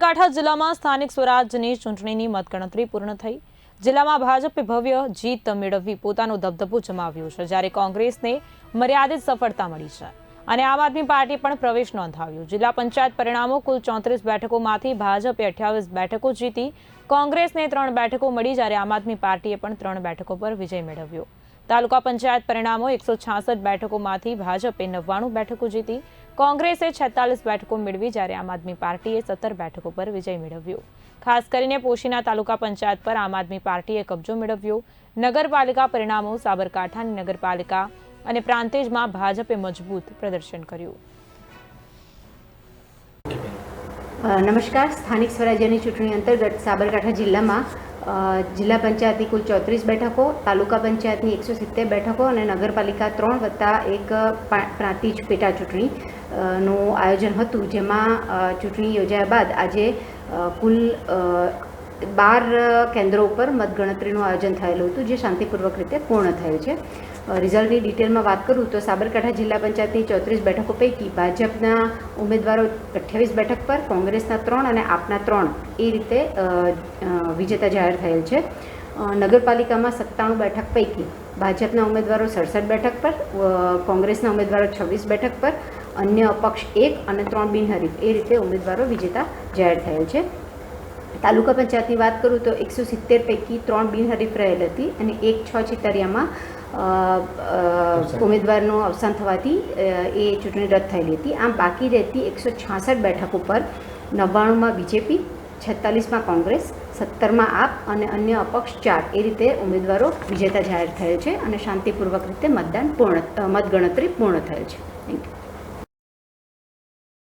સાબરકાંઠા જિલ્લામાં સ્થાનિક સ્વરાજ્યની ચૂંટણીની મતગણતરી પૂર્ણ થઈ। જિલ્લામાં ભાજપે ભવ્ય જીત મેળવી પોતાનો દબદબો જમાવ્યો છે, જ્યારે કોંગ્રેસને મર્યાદિત સફળતા મળી છે અને આમ આદમી પાર્ટીએ પણ પ્રવેશ નોંધાવ્યો। જિલ્લા પંચાયત પરિણામો કુલ 34 બેઠકોમાંથી ભાજપે 28 બેઠકો જીતી, કોંગ્રેસને 3 બેઠકો મળી, જ્યારે આમ આદમી પાર્ટીએ પણ 3 બેઠકો પર વિજય મેળવ્યો। તાલુકા પંચાયત પરિણામો 166 બેઠકોમાંથી ભાજપે 99 બેઠકો જીતી, કોંગ્રેસે 46 બેઠકો મેળવી, જ્યારે આમ આદમી પાર્ટીએ 17 બેઠકો પર વિજય મેળવ્યો। ખાસ કરીને પોશીના તાલુકા પંચાયત પર આમ આદમી પાર્ટીએ કબજો મેળવ્યો। નગરપાલિકા પરિણામો સાબરકાંઠાની નગરપાલિકા અને પ્રાંતિજમાં ભાજપે મજબૂત પ્રદર્શન કર્યું। નમસ્કાર। સ્થાનિક સ્વરાજ્યની ચૂંટણી અંતર્ગત સાબરકાંઠા જિલ્લામાં જિલ્લા પંચાયતની કુલ 34 બેઠકો, તાલુકા પંચાયતની 170 બેઠકો અને નગરપાલિકા 3 વત્તા 1 પ્રાંતિજ પેટા ચૂંટણીનું આયોજન હતું, જેમાં ચૂંટણી યોજાયા બાદ આજે કુલ 12 કેન્દ્રો ઉપર મતગણતરીનું આયોજન થયેલું હતું, જે શાંતિપૂર્વક રીતે પૂર્ણ થયું છે। રિઝલ્ટની ડિટેલમાં વાત કરું તો સાબરકાંઠા જિલ્લા પંચાયતની 34 બેઠકો પૈકી ભાજપના ઉમેદવારો 28 બેઠક પર, કોંગ્રેસના 3 અને આપના 3 એ રીતે વિજેતા જાહેર થયેલ છે। નગરપાલિકામાં 97 બેઠક પૈકી ભાજપના ઉમેદવારો 67 બેઠક પર, કોંગ્રેસના ઉમેદવારો 26 બેઠક પર, અન્ય અપક્ષ 1 અને 3 બિનહરીફ એ રીતે ઉમેદવારો વિજેતા જાહેર થયેલ છે। તાલુકા પંચાયતની વાત કરું તો 170 પૈકી 3 બિનહરીફ રહેલ હતી અને 1-6 ચિતરિયામાં ઉમેદવારનું અવસાન થવાથી એ ચૂંટણી રદ થયેલી હતી। આમ બાકી રહેતી 166 બેઠકો પર 99માં બીજેપી, 46માં કોંગ્રેસ, 17માં આપ અને અન્ય અપક્ષ 4 એ રીતે ઉમેદવારો વિજેતા જાહેર થયેલ છે અને શાંતિપૂર્વક રીતે મતગણતરી પૂર્ણ થયેલ છે। Thank you.